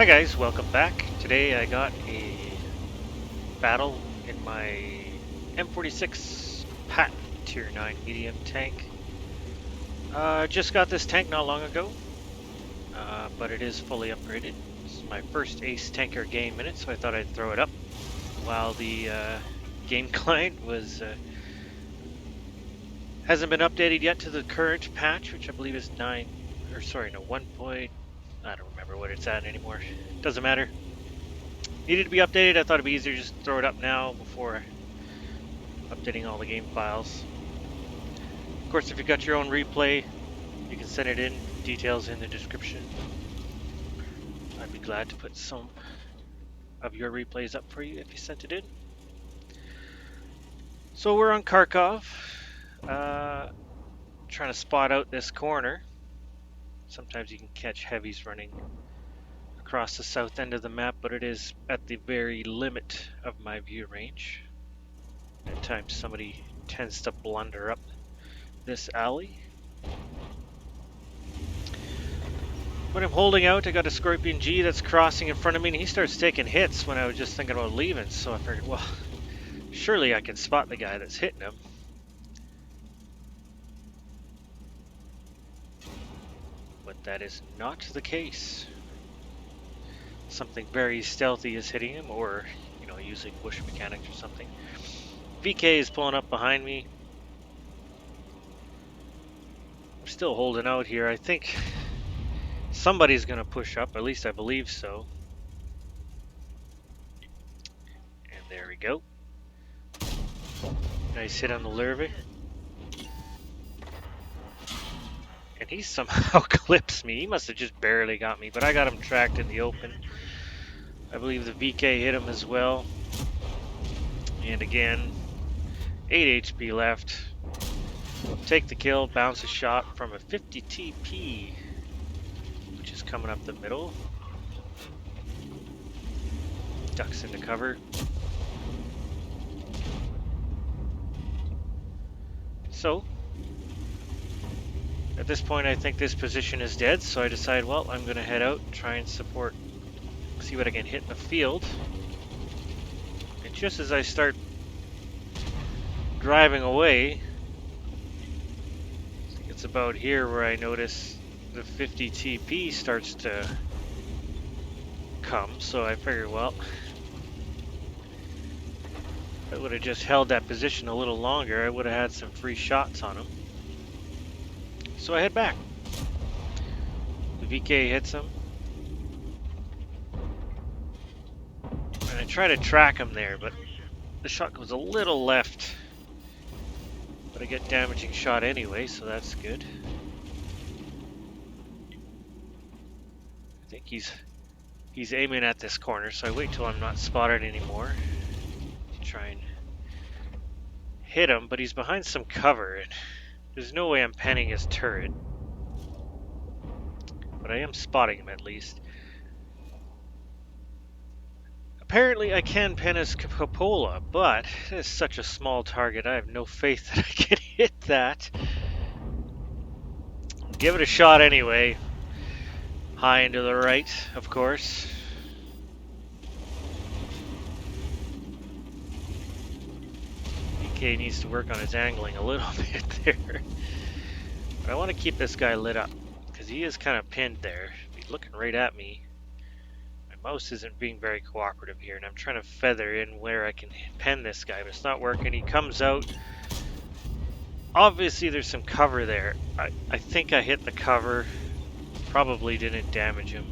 Hi guys, welcome back. Today I got a battle in my M46 Patton Tier 9 medium tank. Just got this tank not long ago, but it is fully upgraded. This is my first Ace Tanker game in it, so I thought I'd throw it up while the game client hasn't been updated yet to the current patch, which I believe is 1 point. I don't remember what it's at anymore. Doesn't matter. Needed to be updated. I thought it'd be easier just to throw it up now before updating all the game files. Of course, if you got your own replay, you can send it in. Details in the description. I'd be glad to put some of your replays up for you if you sent it in. So we're on Kharkov, trying to spot out this corner. Sometimes you can catch heavies running across the south end of the map, but it is at the very limit of my view range. At times somebody tends to blunder up this alley. When I'm holding out, I got a Scorpion G that's crossing in front of me, and he starts taking hits when I was just thinking about leaving, so I figured, well, surely I can spot the guy that's hitting him. But that is not the case. Something very stealthy is hitting him, or, you know, using bush mechanics or something. VK is pulling up behind me. I'm still holding out here. I think somebody's going to push up, at least I believe so. And there we go. Nice hit on the larvae. And he somehow clips me. He must have just barely got me, but I got him tracked in the open. I believe the VK hit him as well. And again, 8 HP left. Take the kill, bounce a shot from a 50 TP, which is coming up the middle. Ducks into cover. So, at this point I think this position is dead, so I decide, well, I'm going to head out and try and support, see what I can hit in the field. And just as I start driving away, it's about here where I notice the 50 TP starts to come, so I figured, well, if I would have just held that position a little longer, I would have had some free shots on him. So I head back. The VK hits him. And I try to track him there, but the shot goes a little left. But I get damaging shot anyway, so that's good. I think he's aiming at this corner, so I wait till I'm not spotted anymore to try and hit him, but he's behind some cover, and there's no way I'm penning his turret. But I am spotting him at least. Apparently I can pen his cupola, but it's such a small target, I have no faith that I can hit that. Give it a shot anyway. High and to the right, of course. DK needs to work on his angling a little bit there. But I want to keep this guy lit up, because he is kind of pinned there. He's looking right at me. My mouse isn't being very cooperative here, and I'm trying to feather in where I can pen this guy, but it's not working. He comes out. Obviously there's some cover there. I think I hit the cover. Probably didn't damage him.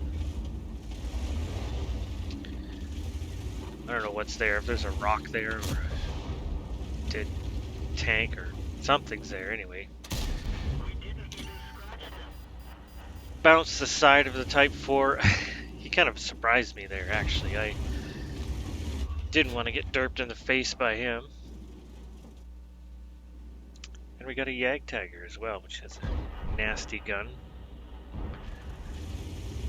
I don't know what's there, if there's a rock there or a dead tank or something's there anyway. Bounce the side of the Type 4. He kind of surprised me there, actually. I didn't want to get derped in the face by him. And we got a Jagdtiger as well, which has a nasty gun.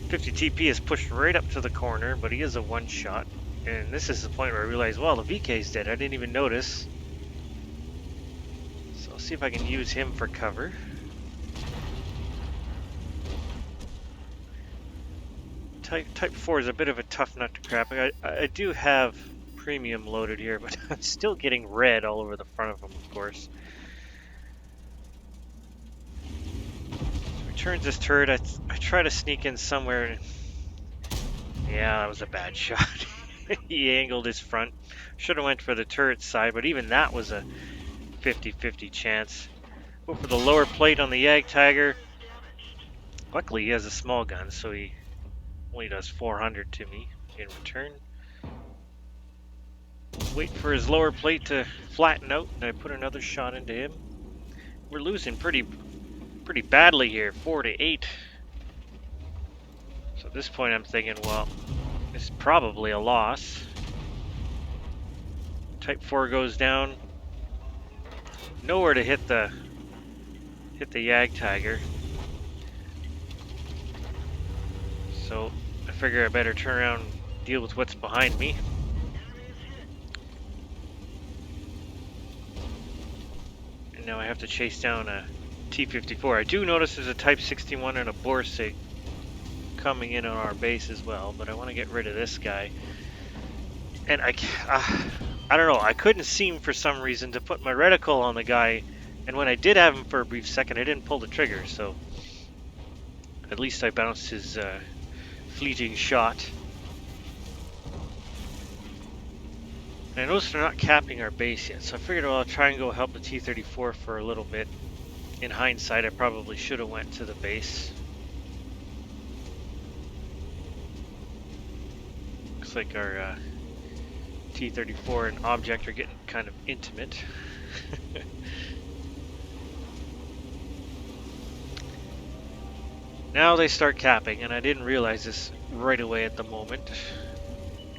50 TP is pushed right up to the corner, but he is a one-shot. And this is the point where I realize, well, the VK's dead. I didn't even notice. So I'll see if I can use him for cover. Type 4 is a bit of a tough nut to crack. I do have premium loaded here, but I'm still getting red all over the front of them, of course. So he turns this turret. I try to sneak in somewhere. Yeah, that was a bad shot. He angled his front. Should have went for the turret side, but even that was a 50-50 chance. Go for the lower plate on the Yag Tiger. Luckily, he has a small gun, so he only does 400 to me in return. Wait for his lower plate to flatten out, and I put another shot into him. We're losing pretty badly here, 4-8. So at this point, I'm thinking, well, it's probably a loss. Type 4 goes down. Nowhere to hit the Yag Tiger. So I figure I better turn around and deal with what's behind me. And now I have to chase down a T-54. I do notice there's a Type 61 and a Borsig coming in on our base as well, but I want to get rid of this guy. And I don't know, I couldn't seem for some reason to put my reticle on the guy, and when I did have him for a brief second, I didn't pull the trigger, so at least I bounced his fleeting shot. And I noticed they're not capping our base yet, so I figured, well, I'll try and go help the T-34 for a little bit. In hindsight, I probably should have went to the base. Looks like our T-34 and object are getting kind of intimate. Now they start capping, and I didn't realize this right away at the moment.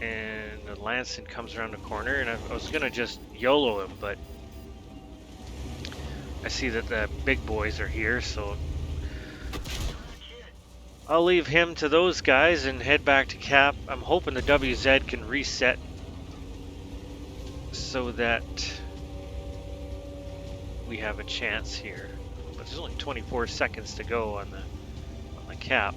And the Lansing comes around the corner, and I was gonna just YOLO him, but I see that the big boys are here, so I'll leave him to those guys and head back to cap. I'm hoping the WZ can reset so that we have a chance here. But there's only 24 seconds to go on the cap.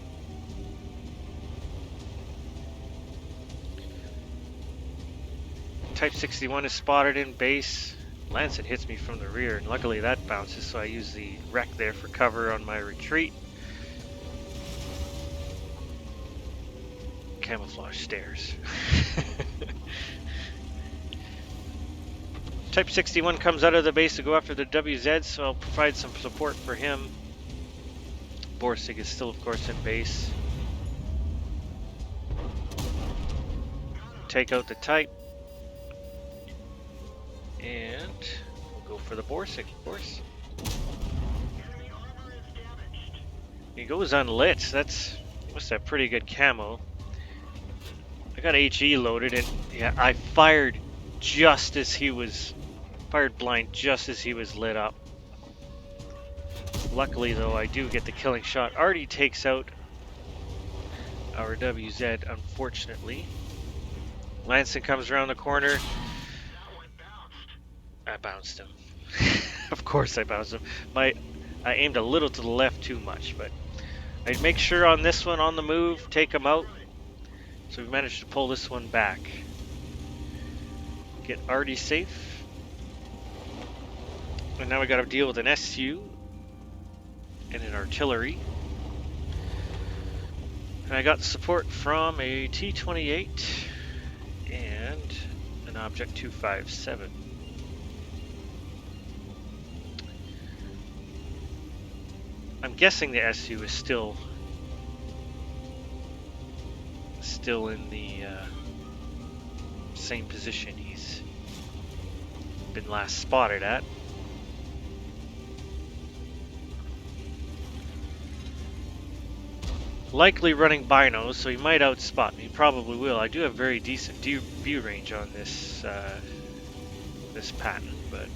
Type 61 is spotted in base. Lancet hits me from the rear, and luckily that bounces, so I use the wreck there for cover on my retreat. Camouflage stairs. Type 61 comes out of the base to go after the WZ, so I'll provide some support for him. Borsig is still, of course, in base. Take out the Type. And we'll go for the Borsig, of course. He goes unlit. Must have pretty good camo. I got HE loaded, and yeah, I fired blind just as he was lit up. Luckily, though, I do get the killing shot. Already takes out our WZ, unfortunately. Lansing comes around the corner. I bounced him. Of course I bounced him. I aimed a little to the left too much, but I'd make sure on this one on the move, take him out. So we managed to pull this one back. Get Artie safe. And now we got to deal with an SU and an artillery. And I got support from a T-28 and an Object 257. I'm guessing the SU is still in the same position he's been last spotted at. Likely running binos, so he might outspot me. He probably will. I do have very decent view range on this this Patton, but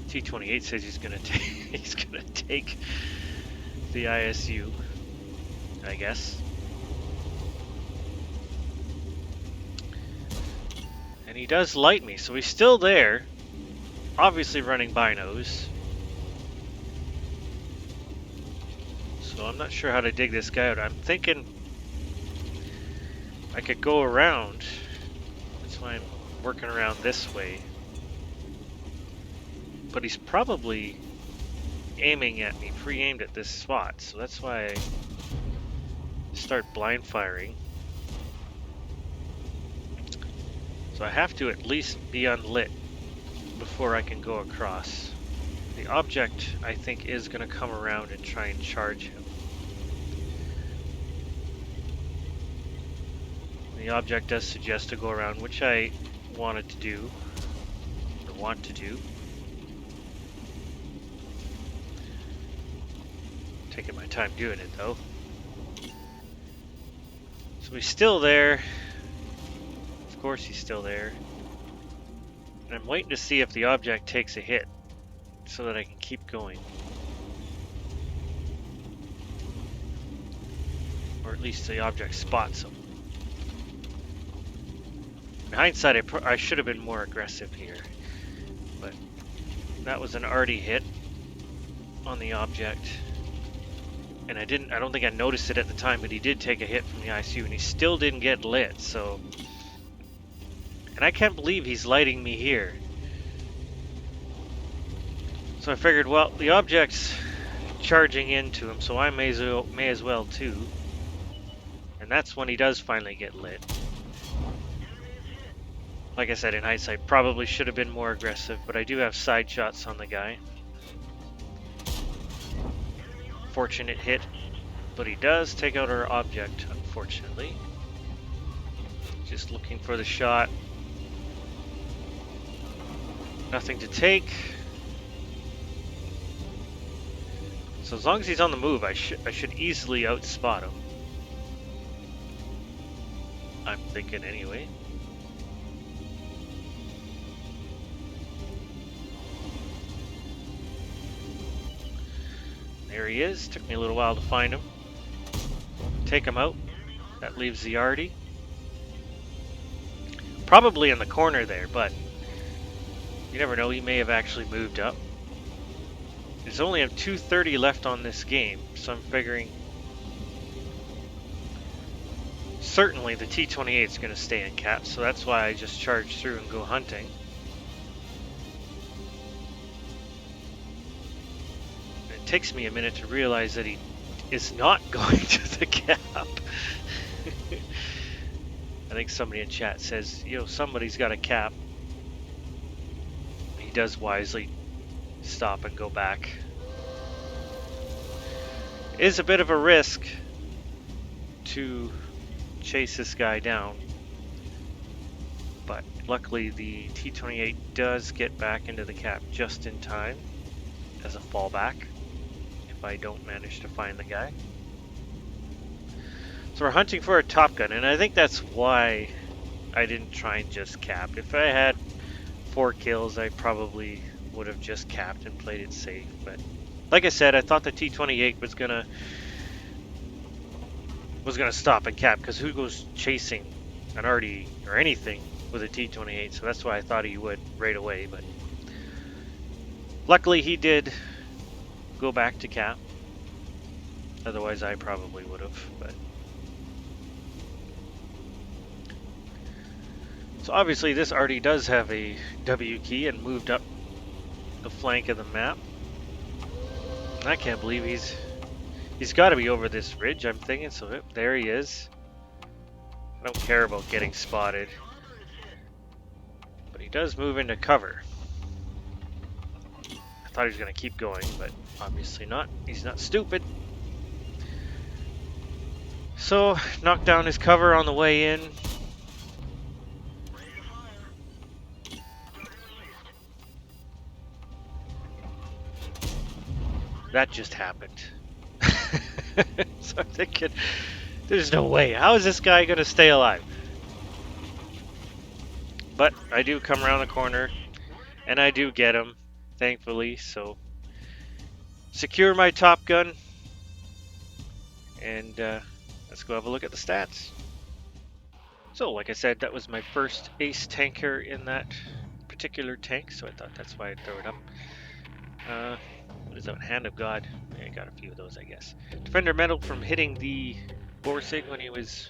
T-28 says he's gonna take the ISU, I guess. And he does light me, so he's still there. Obviously running binos. So So I'm not sure how to dig this guy out. I'm thinking I could go around. That's why I'm working around this way. But he's probably aiming at me, pre-aimed at this spot. So that's why I start blind firing. So I have to at least be unlit before I can go across. The object, I think, is going to come around and try and charge him. The object does suggest to go around, which I wanted to do, or want to do. Taking my time doing it, though. So he's still there. Of course he's still there. And I'm waiting to see if the object takes a hit so that I can keep going. Or at least the object spots him. In hindsight, I should have been more aggressive here. But that was an arty hit on the object. And I don't think I noticed it at the time, but he did take a hit from the ICU and he still didn't get lit, so. And I can't believe he's lighting me here. So I figured, well, the object's charging into him, so I may as well too. And that's when he does finally get lit. Like I said, in hindsight, probably should have been more aggressive, but I do have side shots on the guy. Fortunate hit, but he does take out our object, unfortunately. Just looking for the shot. Nothing to take. So as long as he's on the move, I should easily outspot him. I'm thinking anyway. There he is. Took me a little while to find him. Take him out. That leaves the Arty. Probably in the corner there, but you never know. He may have actually moved up. There's only 2:30 left on this game, so I'm figuring certainly the T-28 is going to stay in cap, so that's why I just charge through and go hunting. It takes me a minute to realize that he is not going to the cap. I think somebody in chat says, yo, somebody's got a cap. He does wisely stop and go back. It is a bit of a risk to chase this guy down, but luckily the T-28 does get back into the cap just in time as a fallback if I don't manage to find the guy. So we're hunting for a Top Gun, and I think that's why I didn't try and just cap. If I had 4 kills, I probably would have just capped and played it safe, but like I said, I thought the T-28 was gonna stop and cap, because who goes chasing an Arty or anything with a T-28? So that's why I thought he would right away, but luckily he did go back to cap. Otherwise I probably would have, but so obviously this Arty does have a W key and moved up the flank of the map. I can't believe he's got to be over this ridge, I'm thinking, so there he is. I don't care about getting spotted, but he does move into cover. I thought he was going to keep going, but obviously not. He's not stupid. So, knocked down his cover on the way in. That just happened. So I'm thinking, there's no way. How is this guy going to stay alive? But I do come around the corner, and I do get him, thankfully. So secure my Top Gun, and let's go have a look at the stats. So like I said, that was my first ace tanker in that particular tank, so I thought that's why I'd throw it up. is that? Hand of God. I got a few of those, I guess. Defender medal from hitting the Borsig when he was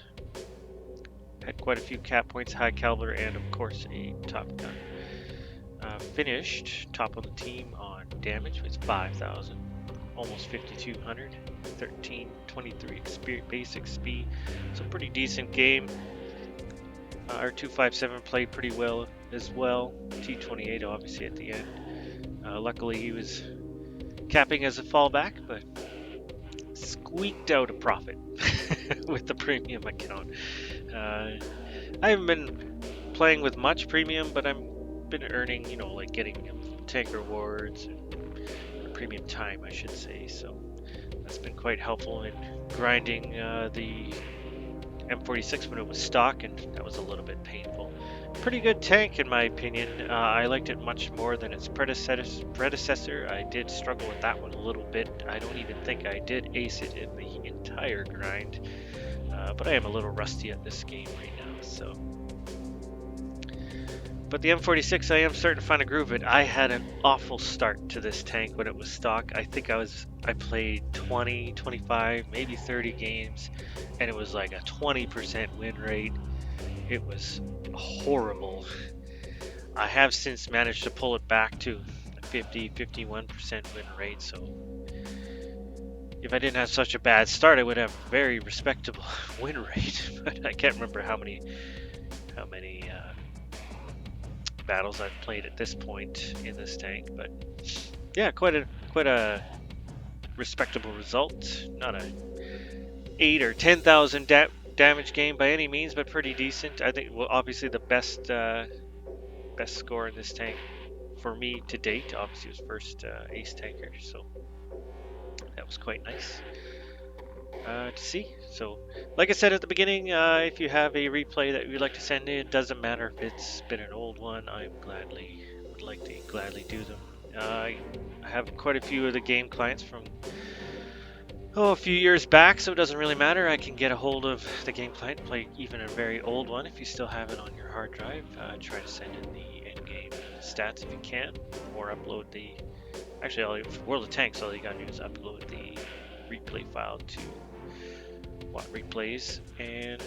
had quite a few cap points, high caliber, and of course a top gun. Finished top of the team on damage with 5,000, almost 5,200, 1323 basic speed. So pretty decent game. Our 257 played pretty well as well. T28 obviously at the end. Luckily he was capping as a fallback, but squeaked out a profit with the premium account. I haven't been playing with much premium, but I've been earning, you know, like getting tank rewards and premium time, I should say. So that's been quite helpful in grinding the M46 when it was stock, and that was a little bit painful. Pretty good tank in my opinion. I liked it much more than its predecessor. I did struggle with that one a little bit. I don't even think I did ace it in the entire grind, but I am a little rusty at this game right now. So, but the M46, I am starting to find a groove in. I had an awful start to this tank when it was stock. I think I played 20, 25, maybe 30 games, and it was like a 20% win rate. It was horrible. I have since managed to pull it back to 50, 51% win rate. So if I didn't have such a bad start, I would have a very respectable win rate. But I can't remember how many battles I've played at this point in this tank. But yeah, quite a respectable result. Not a 8 or 10,000 damage game by any means, but pretty decent. I think, well, obviously the best score in this tank for me to date. Obviously, it was first ace tanker, so that was quite nice to see. So, like I said at the beginning, if you have a replay that you'd like to send in, it doesn't matter if it's been an old one. I would like to gladly do them. I have quite a few of the game clients from a few years back, so it doesn't really matter. I can get a hold of the game client, play even a very old one if you still have it on your hard drive. Try to send in the end game stats if you can, or upload the. Actually, for World of Tanks, all you gotta do is upload the replay file to Replays, and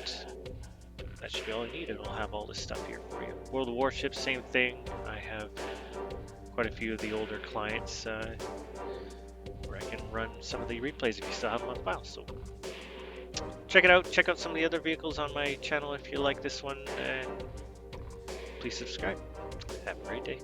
that should be all you need. It'll have all this stuff here for you. World of Warships, same thing. I have quite a few of the older clients. Where I can run some of the replays if you still have them on file. So check it out. Check out some of the other vehicles on my channel if you like this one, and please subscribe. Have a great day.